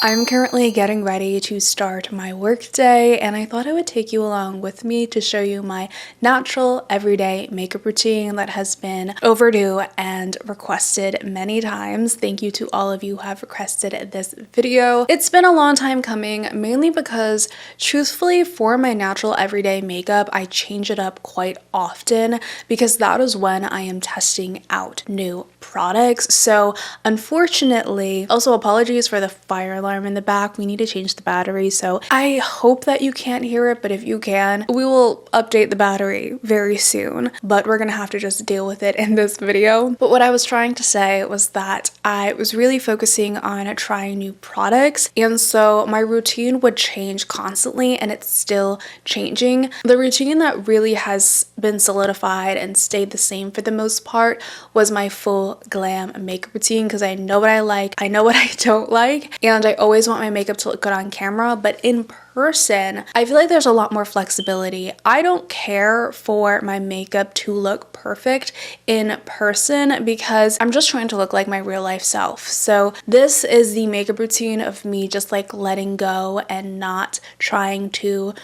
I'm currently getting ready to start my work day, and I thought I would take you along with me to show you my natural everyday makeup routine that has been overdue and requested many times. Thank you to all of you who have requested this video. It's been a long time coming, mainly because truthfully for my natural everyday makeup, I change it up quite often because that is when I am testing out new products. So unfortunately, also apologies for the fire alarm in the back. We need to change the battery, so I hope that you can't hear it, but if you can, we will update the battery very soon, but we're gonna have to just deal with it in this video. But what I was trying to say was that I was really focusing on trying new products, and so my routine would change constantly, and it's still changing. The routine that really has been solidified and stayed the same for the most part was my full glam makeup routine, because I know what I like, I know what I don't like, and I always want my makeup to look good on camera, but in person, I feel like there's a lot more flexibility. I don't care for my makeup to look perfect in person because I'm just trying to look like my real life self. So this is the makeup routine of me just like letting go and not trying to,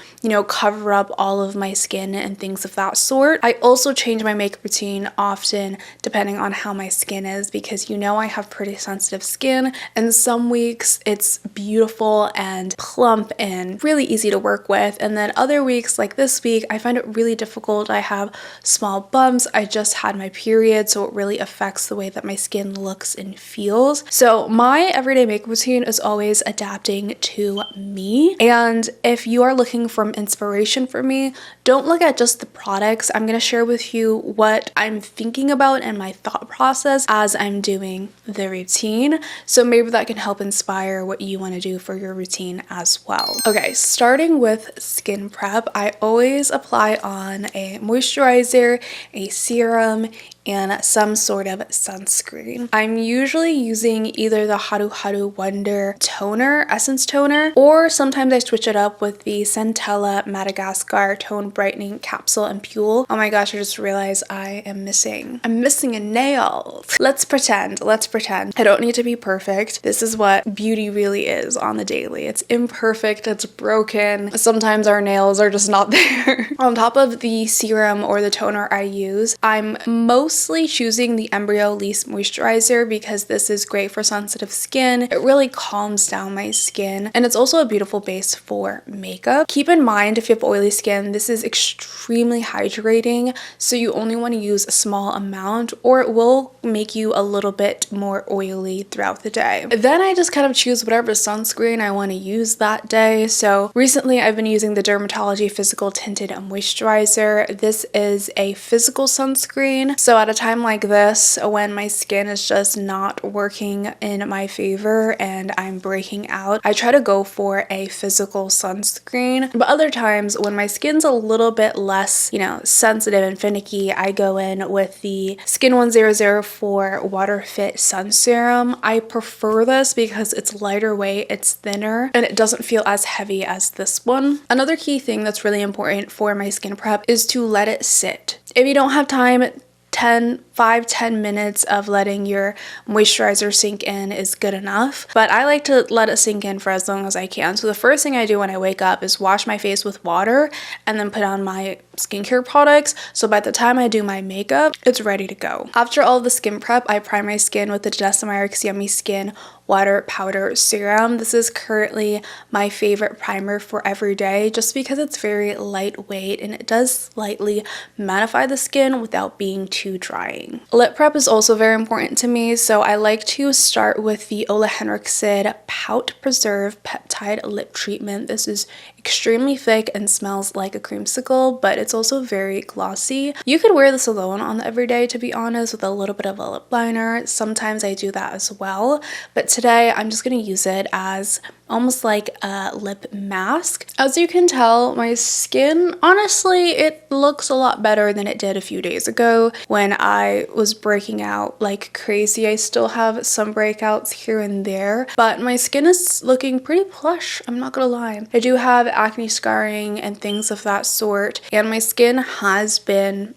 cover up all of my skin and things of that sort. I also change my makeup routine often depending on how my skin is, because I have pretty sensitive skin, and some weeks it's beautiful and plump and really easy to work with, and then other weeks like this week I find it really difficult. I have small bumps. I just had my period, so it really affects the way that my skin looks and feels. So my everyday makeup routine is always adapting to me, and if you are looking for inspiration from me, don't look at just the products. I'm going to share with you what I'm thinking about and my thought process as I'm doing the routine, so maybe that can help inspire what you want to do for your routine as well. Okay, starting with skin prep, I always apply on a moisturizer, a serum, and some sort of sunscreen. I'm usually using either the Haru Haru Wonder toner, essence toner, or sometimes I switch it up with the Centella Madagascar Tone Brightening Capsule Ampoule. Oh my gosh, I just realized I'm missing a nail. Let's pretend. I don't need to be perfect. This is what beauty really is on the daily. It's imperfect, it's broken. Sometimes our nails are just not there. On top of the serum or the toner I use, I'm mostly choosing the Embryo Lease Moisturizer because this is great for sensitive skin. It really calms down my skin, and it's also a beautiful base for makeup. Keep in mind, if you have oily skin, this is extremely hydrating, so you only want to use a small amount or it will make you a little bit more oily throughout the day. Then I just kind of choose whatever sunscreen I want to use that day. So recently I've been using the Dermatology Physical Tinted Moisturizer. This is a physical sunscreen, so at a time like this when my skin is just not working in my favor and I'm breaking out, I try to go for a physical sunscreen. But other times when my skin's a little bit less, sensitive and finicky, I go in with the Skin 1004 Water Fit Sun Serum. I prefer this because it's lighter weight, it's thinner, and it doesn't feel as heavy as this one. Another key thing that's really important for my skin prep is to let it sit. If you don't have time, 5-10 minutes of letting your moisturizer sink in is good enough, but I like to let it sink in for as long as I can. So the first thing I do when I wake up is wash my face with water and then put on my skincare products, so by the time I do my makeup, it's ready to go. After all the skin prep, I prime my skin with the Desamyrix Yummy Skin Water Powder Serum. This is currently my favorite primer for every day just because it's very lightweight and it does slightly mattify the skin without being too drying. Lip prep is also very important to me, so I like to start with the Ole Henriksen Pout Preserve Peptide Lip Treatment. This is extremely thick and smells like a creamsicle, but it's also very glossy. You could wear this alone on the everyday, to be honest, with a little bit of a lip liner. Sometimes I do that as well, but today I'm just going to use it as almost like a lip mask. As you can tell, my skin, honestly, it looks a lot better than it did a few days ago when I was breaking out like crazy. I still have some breakouts here and there, but my skin is looking pretty plush, I'm not gonna lie. I do have acne scarring and things of that sort, and my skin has been,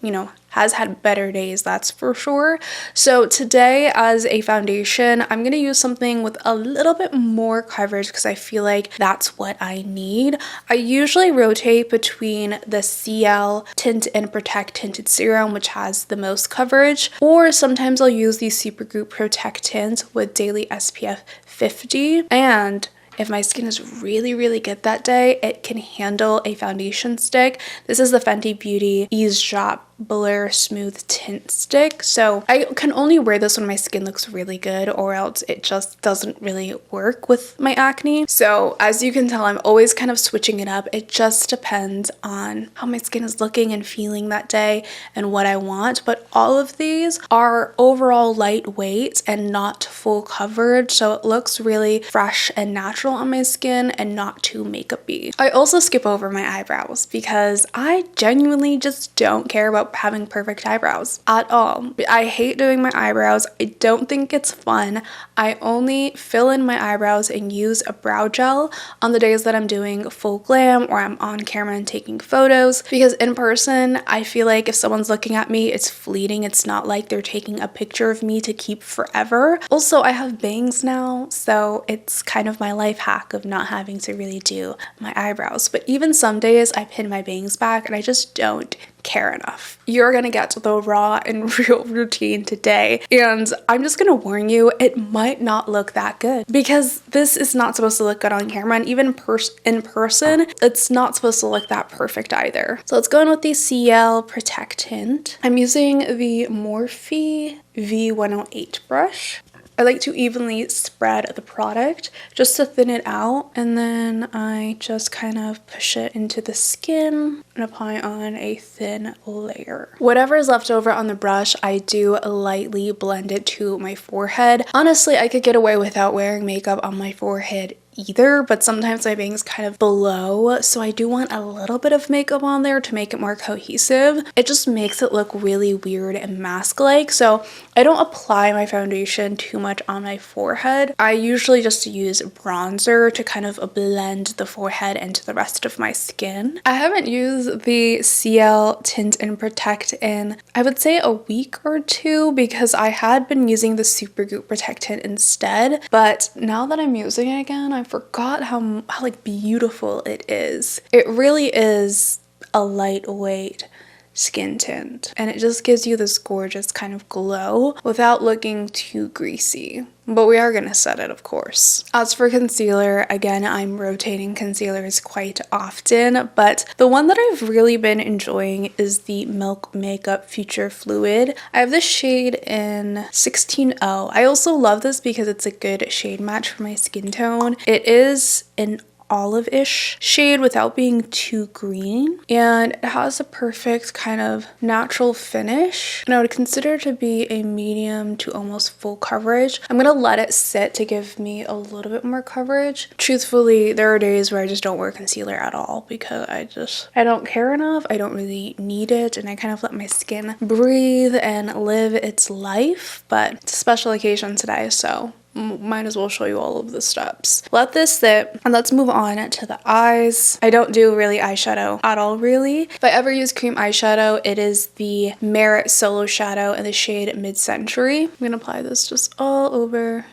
has had better days, that's for sure. So today as a foundation, I'm gonna use something with a little bit more coverage because I feel like that's what I need. I usually rotate between the CL Tint and Protect Tinted Serum, which has the most coverage, or sometimes I'll use the Supergoop Protect Tint with daily SPF 50. And if my skin is really good that day, it can handle a foundation stick. This is the Fenty Beauty Ease Drop Blur Smooth Tint Stick. So I can only wear this when my skin looks really good, or else it just doesn't really work with my acne. So as you can tell, I'm always kind of switching it up. It just depends on how my skin is looking and feeling that day and what I want. But all of these are overall lightweight and not full coverage, so it looks really fresh and natural on my skin and not too makeupy. I also skip over my eyebrows because I genuinely just don't care about having perfect eyebrows at all. I hate doing my eyebrows. I don't think it's fun. I only fill in my eyebrows and use a brow gel on the days that I'm doing full glam or I'm on camera and taking photos, because in person I feel like if someone's looking at me, it's fleeting. It's not like they're taking a picture of me to keep forever. Also, I have bangs now, so it's kind of my life hack of not having to really do my eyebrows. But even some days I pin my bangs back and I just don't care enough. You're gonna get the raw and real routine today, and I'm just gonna warn you, it might not look that good because this is not supposed to look good on camera, and even in person it's not supposed to look that perfect either. So let's go in with the CL Protect Tint. I'm using the Morphe V108 brush. I like to evenly spread the product just to thin it out, and then I just kind of push it into the skin and apply on a thin layer. Whatever is left over on the brush, I do lightly blend it to my forehead. Honestly, I could get away without wearing makeup on my forehead either, but sometimes my bangs kind of below, so I do want a little bit of makeup on there to make it more cohesive. It just makes it look really weird and mask-like, so I don't apply my foundation too much on my forehead. I usually just use bronzer to kind of blend the forehead into the rest of my skin. I haven't used the CL Tint and Protect in, I would say, a week or two, because I had been using the Supergoop Protect Tint instead, but now that I'm using it again, I forgot how like beautiful it is. It really is a lightweight skin tint, and it just gives you this gorgeous kind of glow without looking too greasy. But we are gonna set it, of course. As for concealer, again, I'm rotating concealers quite often, but the one that I've really been enjoying is the Milk Makeup Future Fluid. I have this shade in 16O. I also love this because it's a good shade match for my skin tone. It is an olive-ish shade without being too green, and it has a perfect kind of natural finish, and I would consider it to be a medium to almost full coverage. I'm gonna let it sit to give me a little bit more coverage. Truthfully, there are days where I just don't wear concealer at all because I don't care enough. I don't really need it, and I kind of let my skin breathe and live its life, but it's a special occasion today, so might as well show you all of the steps. Let this sit, and let's move on to the eyes. I don't do really eyeshadow at all, really. If I ever use cream eyeshadow, it is the Merit Solo Shadow in the shade Mid-Century. I'm gonna apply this just all over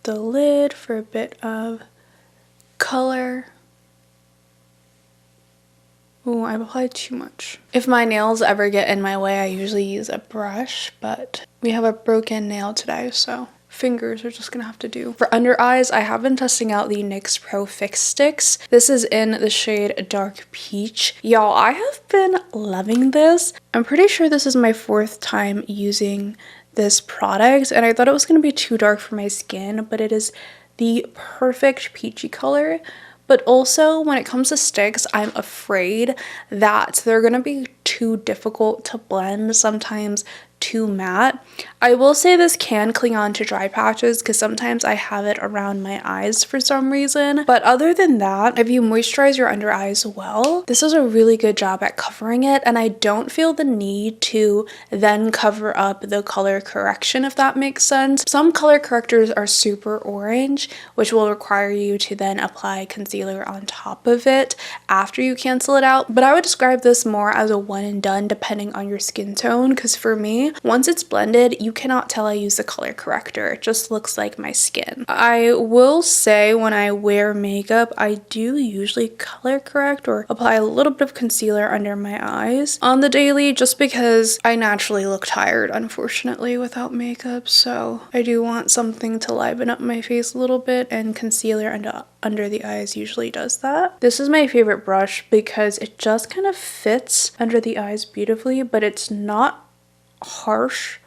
the lid for a bit of color. Ooh, I've applied too much. If my nails ever get in my way, I usually use a brush, but we have a broken nail today, so fingers are just gonna have to do. For under eyes, I have been testing out the NYX Pro Fix Sticks. This is in the shade Dark Peach. Y'all, I have been loving this. I'm pretty sure this is my 4th time using this product, and I thought it was gonna be too dark for my skin, but it is the perfect peachy color. But also, when it comes to sticks, I'm afraid that they're gonna be too difficult to blend. Sometimes too matte. I will say this can cling on to dry patches because sometimes I have it around my eyes for some reason. But other than that, if you moisturize your under eyes well, this does a really good job at covering it, and I don't feel the need to then cover up the color correction, if that makes sense. Some color correctors are super orange, which will require you to then apply concealer on top of it after you cancel it out. But I would describe this more as a one and done depending on your skin tone, because for me, once it's blended, you cannot tell I use the color corrector. It just looks like my skin. I will say when I wear makeup, I do usually color correct or apply a little bit of concealer under my eyes on the daily, just because I naturally look tired, unfortunately, without makeup. So I do want something to liven up my face a little bit, and concealer under the eyes usually does that. This is my favorite brush because it just kind of fits under the eyes beautifully, but it's not harsh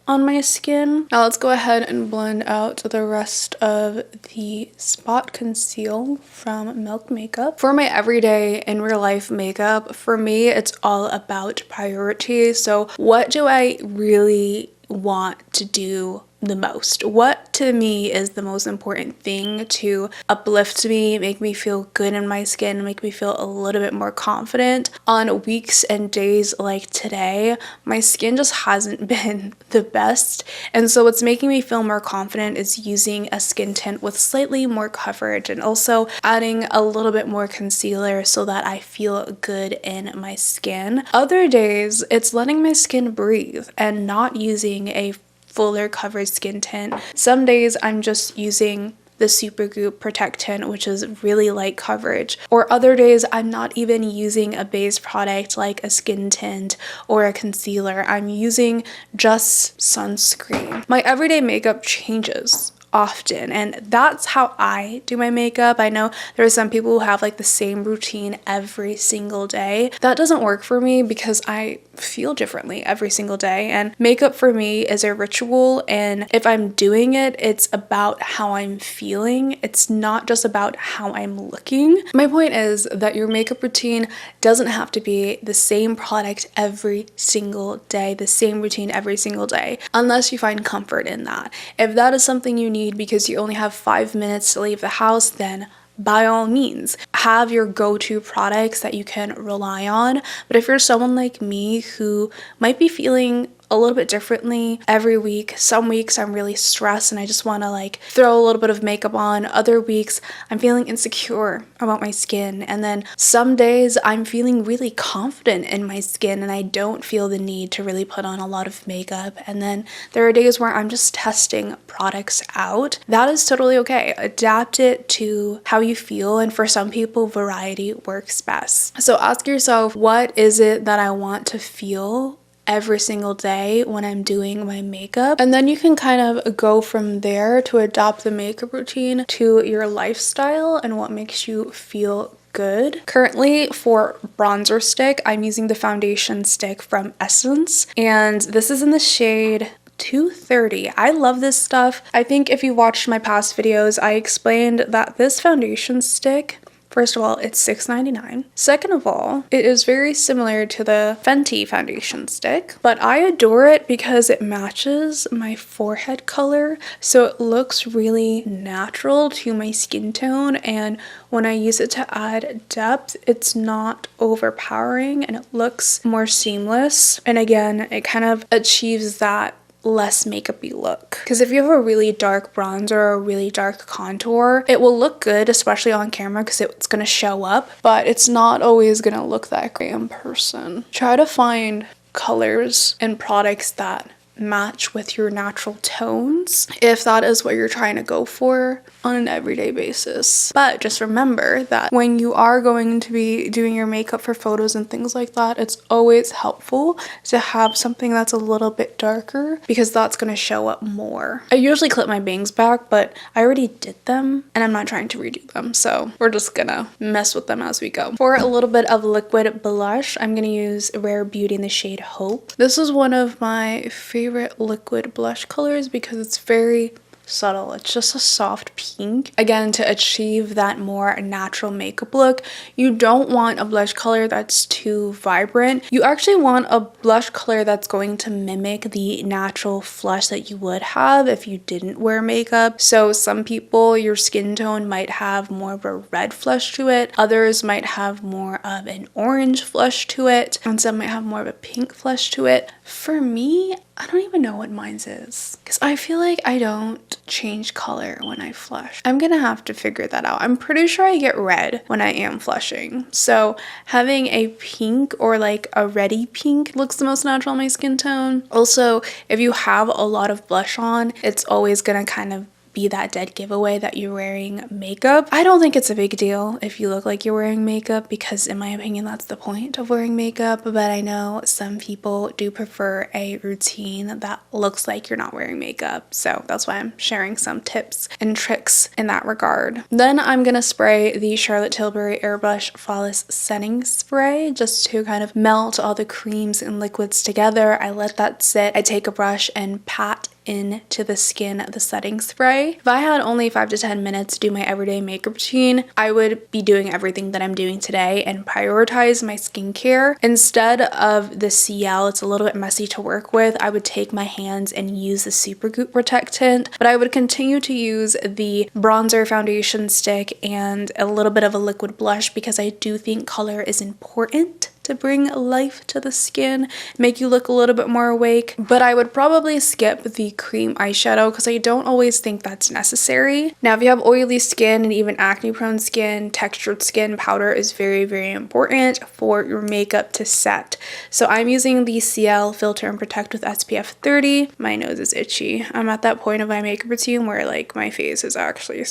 on my skin. Now let's go ahead and blend out the rest of the spot conceal from Milk Makeup. For my everyday in real life makeup, for me, it's all about priority. So what do I really want to do the most? What to me is the most important thing to uplift me, make me feel good in my skin, make me feel a little bit more confident? On weeks and days like today, my skin just hasn't been the best, and so what's making me feel more confident is using a skin tint with slightly more coverage and also adding a little bit more concealer so that I feel good in my skin. Other days, it's letting my skin breathe and not using a fuller covered skin tint. Some days I'm just using the Supergoop Protect Tint, which is really light coverage. Or other days I'm not even using a base product like a skin tint or a concealer. I'm using just sunscreen. My everyday makeup changes often, and that's how I do my makeup. I know there are some people who have like the same routine every single day. That doesn't work for me because I feel differently every single day, and makeup for me is a ritual, and if I'm doing it, it's about how I'm feeling. It's not just about how I'm looking. My point is that your makeup routine doesn't have to be the same product every single day, the same routine every single day, unless you find comfort in that. If that is something you need because you only have 5 minutes to leave the house, then by all means, have your go-to products that you can rely on. But if you're someone like me who might be feeling a little bit differently every week, some weeks I'm really stressed and I just want to like throw a little bit of makeup on. Other weeks I'm feeling insecure about my skin, and then some days I'm feeling really confident in my skin and I don't feel the need to really put on a lot of makeup. And then there are days where I'm just testing products out. That is totally okay. Adapt it to how you feel, and for some people variety works best. So ask yourself, what is it that I want to feel every single day when I'm doing my makeup? And then you can kind of go from there to adopt the makeup routine to your lifestyle and what makes you feel good. Currently, for bronzer stick, I'm using the foundation stick from Essence, and this is in the shade 230. I love this stuff. I think if you watched my past videos, I explained that this foundation stick, first of all, it's $6.99. Second of all, it is very similar to the Fenty foundation stick, but I adore it because it matches my forehead color, so it looks really natural to my skin tone, and when I use it to add depth, it's not overpowering and it looks more seamless. And again, it kind of achieves that less makeup-y look. Because if you have a really dark bronzer or a really dark contour, it will look good, especially on camera, because it's going to show up, but it's not always going to look that great in person. Try to find colors and products that match with your natural tones if that is what you're trying to go for on an everyday basis. But just remember that when you are going to be doing your makeup for photos and things like that, it's always helpful to have something that's a little bit darker because that's going to show up more. I usually clip my bangs back, but I already did them and I'm not trying to redo them, so we're just gonna mess with them as we go. For a little bit of liquid blush, I'm gonna use Rare Beauty in the shade Hope. This is one of my favorite liquid blush colors because it's very subtle. It's just a soft pink. Again, to achieve that more natural makeup look, you don't want a blush color that's too vibrant. You actually want a blush color that's going to mimic the natural flush that you would have if you didn't wear makeup. So some people, your skin tone might have more of a red flush to it. Others might have more of an orange flush to it. And some might have more of a pink flush to it. For me, I don't even know what mine's is because I feel like I don't change color when I flush. I'm gonna have to figure that out. I'm pretty sure I get red when I am flushing. So having a pink or like a reddy pink looks the most natural on my skin tone. Also, if you have a lot of blush on, it's always gonna kind of be that dead giveaway that you're wearing makeup. I don't think it's a big deal if you look like you're wearing makeup because in my opinion that's the point of wearing makeup, but I know some people do prefer a routine that looks like you're not wearing makeup, so that's why I'm sharing some tips and tricks in that regard. Then I'm gonna spray the Charlotte Tilbury Airbrush Flawless Setting Spray just to kind of melt all the creams and liquids together. I let that sit. I take a brush and pat into the skin the setting spray. If I had only 5 to 10 minutes to do my everyday makeup routine, I would be doing everything that I'm doing today and prioritize my skincare. Instead of the CL, it's a little bit messy to work with, I would take my hands and use the Supergoop Protectant, but I would continue to use the bronzer foundation stick and a little bit of a liquid blush because I do think color is important to bring life to the skin, make you look a little bit more awake. But I would probably skip the cream eyeshadow because I don't always think that's necessary. Now, if you have oily skin and even acne prone skin, textured skin, powder is very, very important for your makeup to set. So I'm using the CL Filter and Protect with SPF 30. My nose is itchy. I'm at that point of my makeup routine where like my face is actually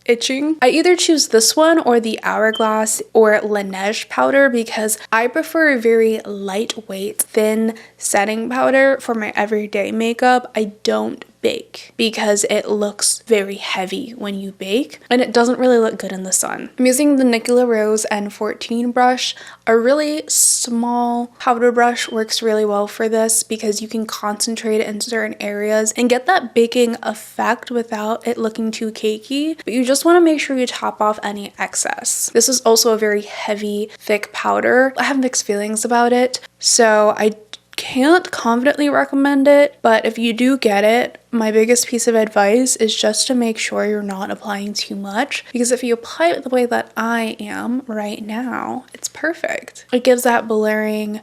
itching. I either choose this one or the Hourglass or Laneige powder because I prefer a very lightweight, thin setting powder for my everyday makeup. I don't bake because it looks very heavy when you bake and it doesn't really look good in the sun. I'm using the Nicola Rose N14 brush. A really small powder brush works really well for this because you can concentrate it in certain areas and get that baking effect without it looking too cakey, but you just want to make sure you top off any excess. This is also a very heavy, thick powder. I have mixed feelings about it, so I can't confidently recommend it, but if you do get it, my biggest piece of advice is just to make sure you're not applying too much, because if you apply it the way that I am right now, it's perfect. It gives that blurring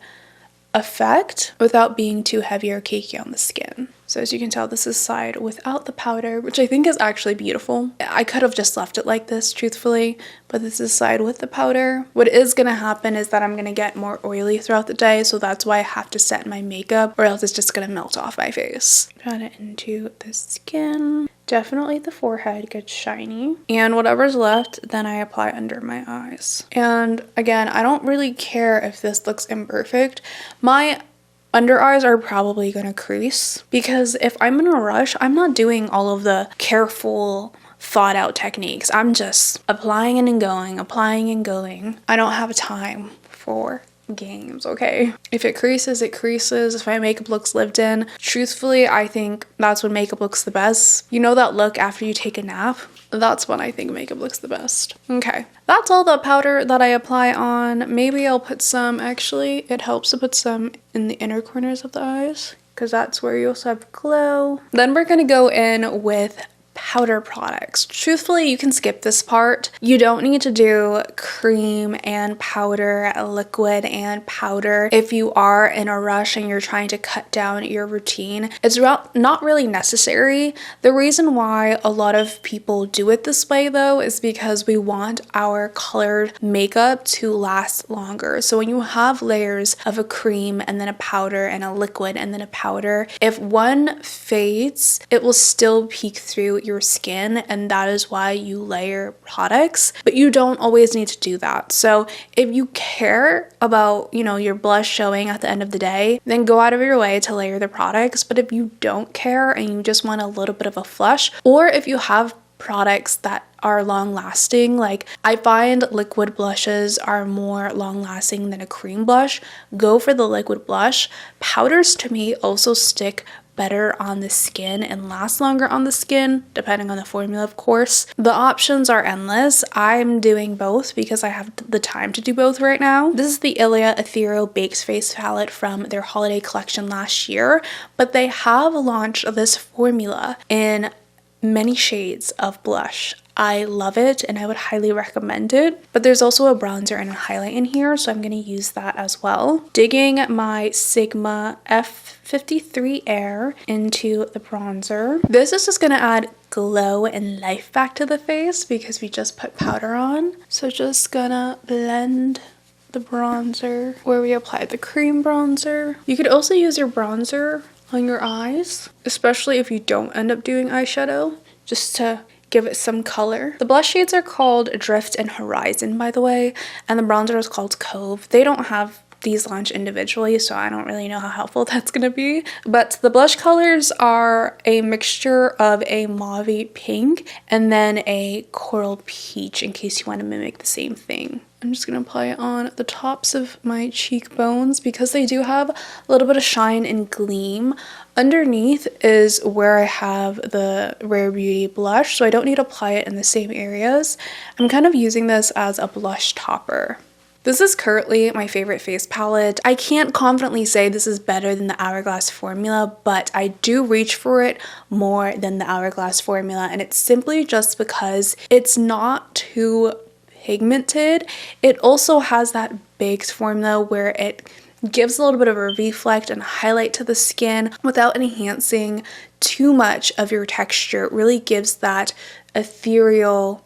effect without being too heavy or cakey on the skin. So as you can tell, this is side without the powder, which I think is actually beautiful. I could have just left it like this, truthfully, but this is side with the powder. What is gonna happen is that I'm gonna get more oily throughout the day, so that's why I have to set my makeup or else it's just gonna melt off my face. Pat it into the skin. Definitely the forehead gets shiny. And whatever's left, then I apply under my eyes. And again, I don't really care if this looks imperfect. My under eyes are probably gonna crease because if I'm in a rush, I'm not doing all of the careful, thought out techniques. I'm just applying and going, applying and going. I don't have time for games, okay? If it creases, it creases. If my makeup looks lived in, truthfully, I think that's when makeup looks the best. You know that look after you take a nap? That's when I think makeup looks the best. Okay, that's all the powder that I apply on. Maybe I'll put some, actually, it helps to put some in the inner corners of the eyes because that's where you also have glow. Then we're gonna go in with powder products. Truthfully, you can skip this part. You don't need to do cream and powder, liquid and powder. If you are in a rush and you're trying to cut down your routine, it's not really necessary. The reason why a lot of people do it this way though is because we want our colored makeup to last longer. So when you have layers of a cream and then a powder and a liquid and then a powder, if one fades, it will still peek through your skin, and that is why you layer products, but you don't always need to do that. So if you care about, your blush showing at the end of the day, then go out of your way to layer the products. But if you don't care and you just want a little bit of a flush, or if you have products that are long lasting, like I find liquid blushes are more long lasting than a cream blush, go for the liquid blush. Powders to me also stick better on the skin and last longer on the skin, depending on the formula, of course. The options are endless. I'm doing both because I have the time to do both right now. This is the Ilia Ethereal Baked Face Palette from their holiday collection last year, but they have launched this formula in many shades of blush. I love it and I would highly recommend it, but there's also a bronzer and a highlight in here, so I'm going to use that as well. Digging my Sigma F53 Air into the bronzer. This is just going to add glow and life back to the face because we just put powder on. So just gonna blend the bronzer where we applied the cream bronzer. You could also use your bronzer on your eyes, especially if you don't end up doing eyeshadow, just to give it some color. The blush shades are called Drift and Horizon, by the way, and the bronzer is called Cove. They don't have these launched individually, so I don't really know how helpful that's gonna be. But the blush colors are a mixture of a mauve pink and then a coral peach, in case you want to mimic the same thing. I'm just going to apply it on the tops of my cheekbones because they do have a little bit of shine and gleam. Underneath is where I have the Rare Beauty blush, so I don't need to apply it in the same areas. I'm kind of using this as a blush topper. This is currently my favorite face palette. I can't confidently say this is better than the Hourglass formula, but I do reach for it more than the Hourglass formula, and it's simply just because it's not too pigmented. It also has that baked formula where it gives a little bit of a reflect and highlight to the skin without enhancing too much of your texture. It really gives that ethereal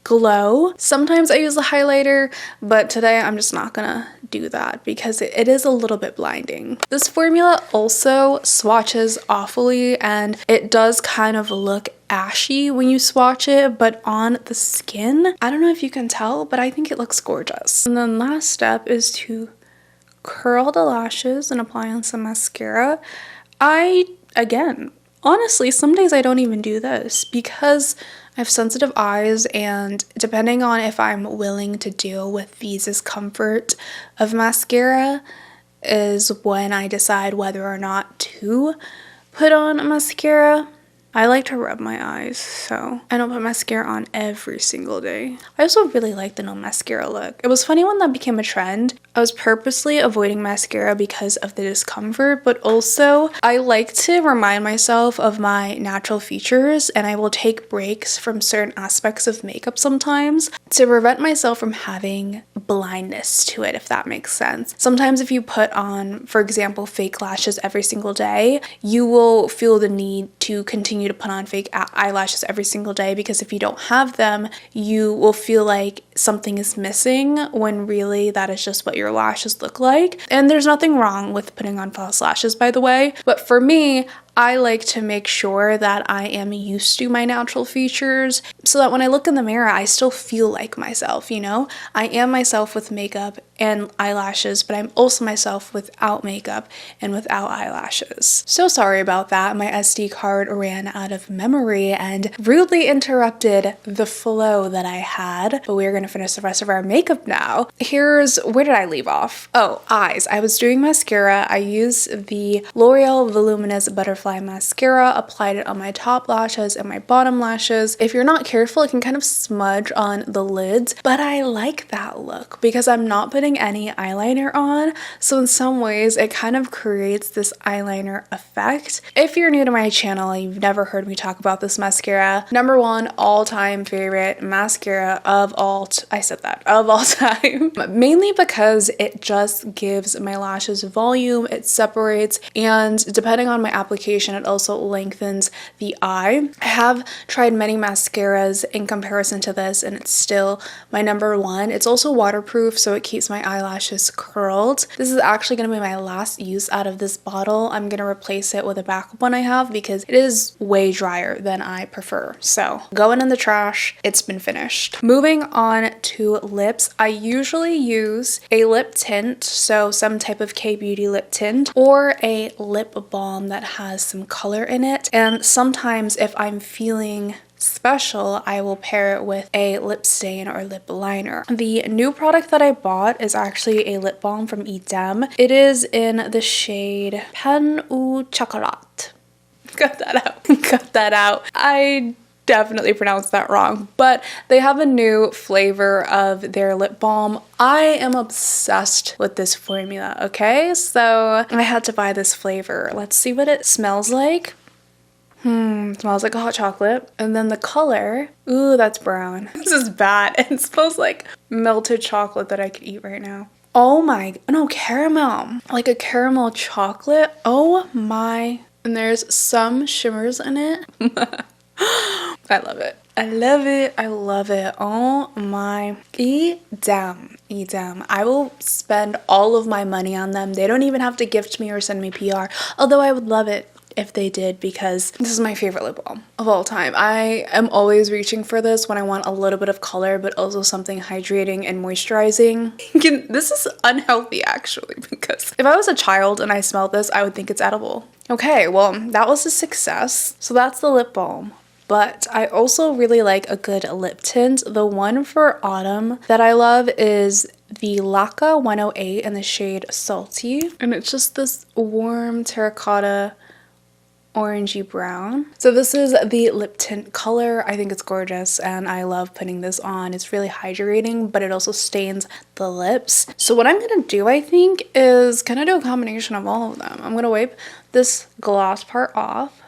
glow. Sometimes I use a highlighter, but today I'm just not gonna do that because it is a little bit blinding. This formula also swatches awfully, and it does kind of look ashy when you swatch it, but on the skin, I don't know if you can tell, but I think it looks gorgeous. And then last step is to curl the lashes and apply on some mascara. Honestly, some days I don't even do this because I have sensitive eyes, and depending on if I'm willing to deal with the discomfort of mascara is when I decide whether or not to put on mascara. I like to rub my eyes, so I don't put mascara on every single day. I also really like the no mascara look. It was funny when that became a trend. I was purposely avoiding mascara because of the discomfort, but also I like to remind myself of my natural features, and I will take breaks from certain aspects of makeup sometimes to prevent myself from having blindness to it, if that makes sense. Sometimes if you put on, for example, fake lashes every single day, you will feel the need to continue to put on fake eyelashes every single day, because if you don't have them, you will feel like something is missing when really that is just what your lashes look like. And there's nothing wrong with putting on false lashes, by the way, but for me, I like to make sure that I am used to my natural features so that when I look in the mirror, I still feel like myself, you know? I am myself with makeup and eyelashes, but I'm also myself without makeup and without eyelashes. So sorry about that. My SD card ran out of memory and rudely interrupted the flow that I had, but we're gonna finish the rest of our makeup now. Where did I leave off? Oh, eyes. I was doing mascara. I used the L'Oreal Voluminous Butterfly mascara, applied it on my top lashes and my bottom lashes. If you're not careful, it can kind of smudge on the lids, but I like that look because I'm not putting any eyeliner on, so in some ways it kind of creates this eyeliner effect. If you're new to my channel and you've never heard me talk about this mascara, number one all-time favorite mascara of all time, mainly because it just gives my lashes volume, it separates, and depending on my application, it also lengthens the eye. I have tried many mascaras in comparison to this, and it's still my number one. It's also waterproof, so it keeps my eyelashes curled. This is actually going to be my last use out of this bottle. I'm going to replace it with a backup one I have because it is way drier than I prefer. So going in the trash, it's been finished. Moving on to lips, I usually use a lip tint, so some type of K-Beauty lip tint, or a lip balm that has some color in it. And sometimes if I'm feeling special, I will pair it with a lip stain or lip liner. The new product that I bought is actually a lip balm from Idem. It is in the shade Pain au Chocolat. Cut that out. Cut that out. I definitely pronounced that wrong, but they have a new flavor of their lip balm. I am obsessed with this formula, okay? So I had to buy this flavor. Let's see what it smells like. Smells like a hot chocolate. And then the color, ooh, that's brown. This is bad. It smells like melted chocolate that I could eat right now. Oh my, no, caramel. Like a caramel chocolate. Oh my. And there's some shimmers in it. I love it. I love it. I love it. Oh my. Edam. I will spend all of my money on them. They don't even have to gift me or send me PR. Although I would love it if they did, because this is my favorite lip balm of all time. I am always reaching for this when I want a little bit of color, but also something hydrating and moisturizing. This is unhealthy actually, because if I was a child and I smelled this, I would think it's edible. Okay, well, that was a success. So that's the lip balm. But I also really like a good lip tint. The one for autumn that I love is the Laka 108 in the shade Salty. And it's just this warm terracotta orangey brown. So this is the lip tint color. I think it's gorgeous and I love putting this on. It's really hydrating, but it also stains the lips. So what I'm gonna do, I think, is kind of do a combination of all of them. I'm gonna wipe this gloss part off.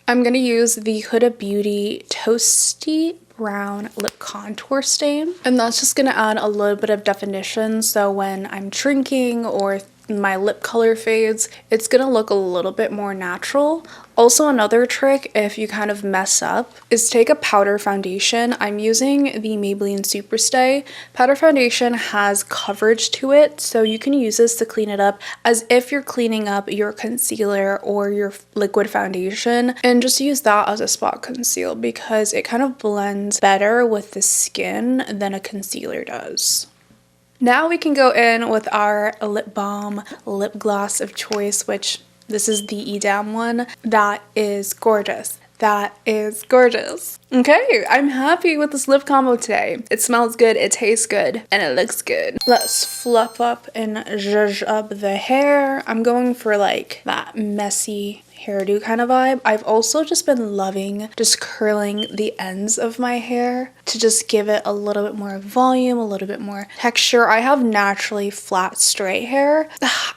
I'm gonna use the Huda Beauty Toasty Brown Lip Contour Stain, and that's just gonna add a little bit of definition, so when I'm drinking or my lip color fades, it's gonna look a little bit more natural. Also, another trick if you kind of mess up is take a powder foundation. I'm using the Maybelline Superstay. Powder foundation has coverage to it, so you can use this to clean it up as if you're cleaning up your concealer or your liquid foundation, and just use that as a spot conceal because it kind of blends better with the skin than a concealer does. Now we can go in with our lip balm lip gloss of choice, which this is the Edam one. That is gorgeous. That is gorgeous. Okay, I'm happy with this lip combo today. It smells good, it tastes good, and it looks good. Let's fluff up and zhuzh up the hair. I'm going for like that messy hairdo kind of vibe. I've also just been loving just curling the ends of my hair to just give it a little bit more volume, a little bit more texture. I have naturally flat straight hair.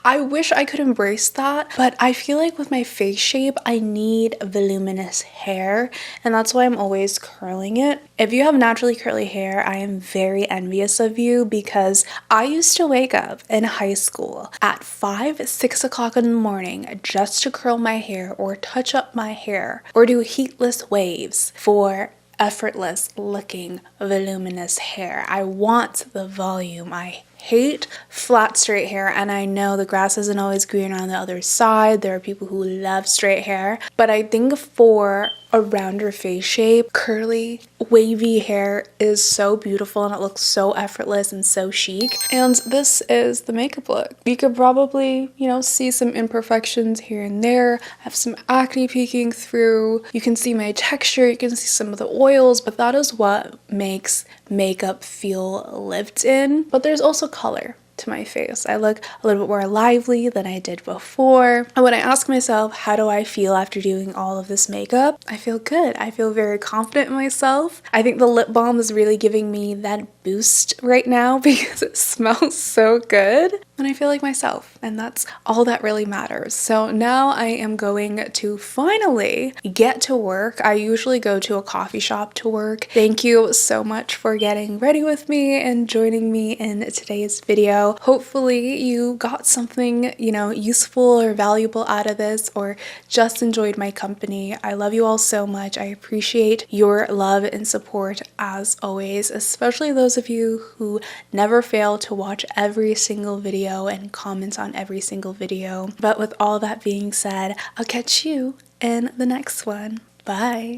I wish I could embrace that, but I feel like with my face shape, I need voluminous hair, and that's why I'm always curling it. If you have naturally curly hair, I am very envious of you because I used to wake up in high school at 5, 6 o'clock in the morning just to curl my hair or touch up my hair or do heatless waves for effortless looking voluminous hair. I want the volume. I hate flat straight hair, and I know the grass isn't always green on the other side. There are people who love straight hair, but I think for a rounder face shape, curly, wavy hair is so beautiful and it looks so effortless and so chic. And this is the makeup look. You could probably, see some imperfections here and there. I have some acne peeking through. You can see my texture, you can see some of the oils, but that is what makes makeup feel lived in. But there's also color to my face. I look a little bit more lively than I did before. And when I ask myself, how do I feel after doing all of this makeup? I feel good. I feel very confident in myself. I think the lip balm is really giving me that boost right now because it smells so good. And I feel like myself, and that's all that really matters. So now I am going to finally get to work. I usually go to a coffee shop to work. Thank you so much for getting ready with me and joining me in today's video. Hopefully you got something, useful or valuable out of this, or just enjoyed my company. I love you all so much. I appreciate your love and support as always, especially those of you who never fail to watch every single video and comment on every single video. But with all that being said, I'll catch you in the next one. Bye.